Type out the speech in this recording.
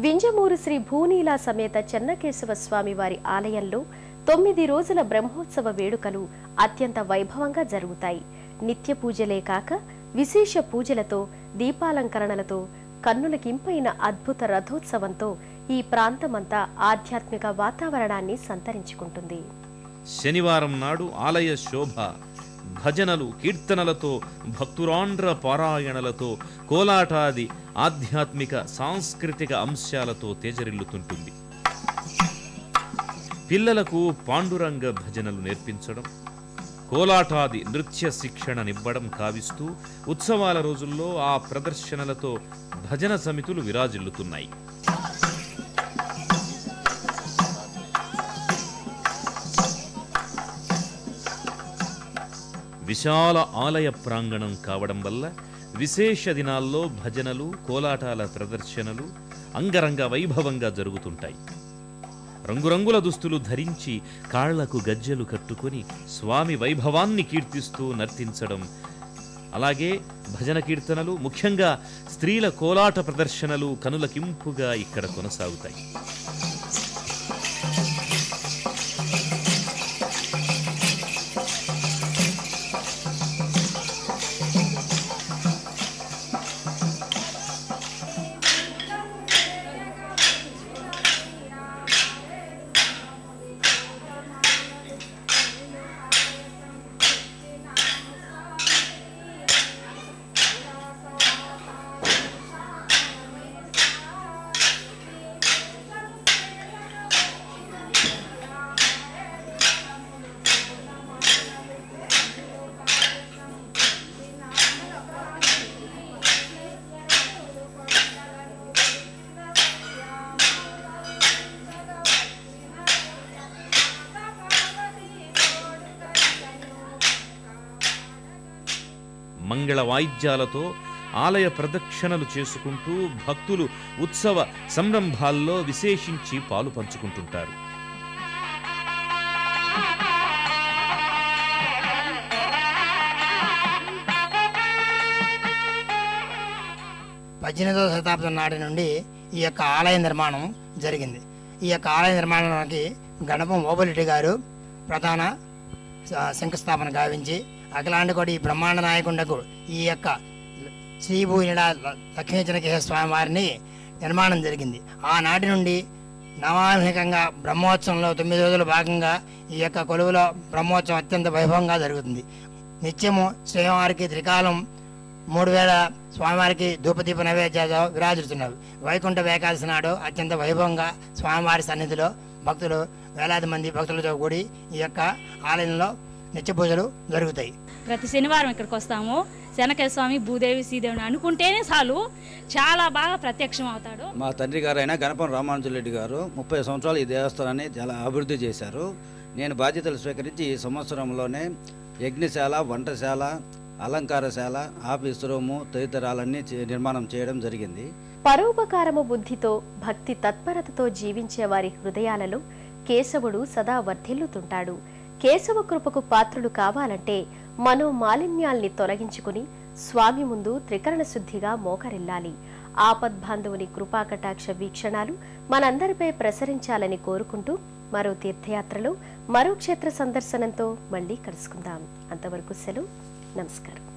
వింజమూరు శ్రీ భూనీలా సమేత చెన్నకేశవ స్వామి వారి ఆలయంలో 9 రోజుల బ్రహ్మోత్సవ వేడుకలు అత్యంత వైభవంగా జరుగుతాయి. నిత్య పూజలే కాక విశేష పూజలతో, దీపాలంకరణలతో, కన్నులకింపైన అద్భుత రథోత్సవంతో ఈ ప్రాంతమంతా ఆధ్యాత్మిక వాతావరణాన్ని సంతరించుకుంటుంది. శనివారం నాడు ఆలయ శోభ భజనలు, కీర్తనలతో, భక్తురాండ్ర పారాయణలతో, కోలాటాది ఆధ్యాత్మిక సాంస్కృతిక అంశాలతో తేజరిల్లుతుంటుంది. పిల్లలకు పాండురంగ భజనలు నేర్పించడం, కోలాటాది నృత్య శిక్షణనివ్వడం కావిస్తూ ఉత్సవాల రోజుల్లో ఆ ప్రదర్శనలతో భజన సమితులు విరాజిల్లుతున్నాయి. విశాల ఆలయ ప్రాంగణం కావడం వల్ల విశేష దినాల్లో భజనలు, కోలాటాల ప్రదర్శనలు అంగరంగ వైభవంగా జరుగుతుంటాయి. రంగురంగుల దుస్తులు ధరించి, కాళ్లకు గజ్జెలు కట్టుకొని స్వామి వైభవాన్ని కీర్తిస్తూ నర్తించడం, అలాగే భజన కీర్తనలు, ముఖ్యంగా స్త్రీల కోలాట ప్రదర్శనలు కనులకింపుగా ఇక్కడ కొనసాగుతాయి. మంగళ వాయిద్యాలతో ఆలయ ప్రదక్షిణలు చేసుకుంటూ భక్తులు ఉత్సవ సంరంభాల్లో విశేషించి పాలు పంచుకుంటుంటారు. శతాబ్దం నాటి నుండి ఈ యొక్క ఆలయ నిర్మాణం జరిగింది. ఈ యొక్క ఆలయ నిర్మాణానికి గణపం ఓబులెడ్డి గారు ప్రధాన శంకుస్థాపన గావించి అఖిలాండకోటి బ్రహ్మాండ నాయకుండకు ఈ యొక్క శ్రీ భూనీలా లక్ష్మీ చెన్నకేశవ స్వామి వారిని నిర్మాణం జరిగింది. ఆనాటి నుండి నవాహనికంగా బ్రహ్మోత్సవంలో 9 రోజుల భాగంగా ఈ యొక్క కొలువులో బ్రహ్మోత్సవం అత్యంత వైభవంగా జరుగుతుంది. నిత్యము శ్రీవారికి త్రికాలం 3 వేళ స్వామివారికి ధూపదీప నైవేద్యాలు విరాజిస్తున్నారు. వైకుంఠ ఏకాదశి నాడు అత్యంత వైభవంగా స్వామివారి సన్నిధిలో భక్తులు వేలాది మంది భక్తులతో కూడి ఈ యొక్క ఆలయంలో నిత్య పూజలు జరుగుతాయి. ప్రతి శనివారం ఇక్కడికి వస్తాము. చెన్నకేశవ స్వామి, భూదేవి, శ్రీదేవిని అనుకుంటేనే చాలు చాలా బాగా ప్రత్యక్షం అవుతాడు. మా తండ్రి గారు అయిన గణపం రామానుజరెడ్డి గారు 30 సంవత్సరాలు ఈ దేవస్థానాన్ని చాలా అభివృద్ధి చేశారు. నేను బాధ్యతలు స్వీకరించి ఈ సంవత్సరంలోనే యజ్ఞశాల, వంటశాల, అలంకారశాల, ఆఫీసు రూము తదితరాలన్నీ నిర్మాణం చేయడం జరిగింది. పరోపకారము బుద్ధితో, భక్తి తత్పరతతో జీవించే వారి హృదయాలలో కేశవుడు సదా వర్ధిల్లుతుంటాడు. కేశవ కృపకు పాత్రులు కావాలంటే మనోమాలిన్యాల్ని తొలగించుకుని స్వామి ముందు త్రికరణ శుద్ధిగా మోకరిల్లాలి. ఆపద్బాంధవుని కృపాకటాక్ష వీక్షణాలు మనందరిపై ప్రసరించాలని కోరుకుంటూ మరో తీర్థయాత్రలో, మరో క్షేత్ర సందర్శనంతో మళ్ళీ కలుసుకుందాం. అంతవరకు సెలవు. నమస్కారం.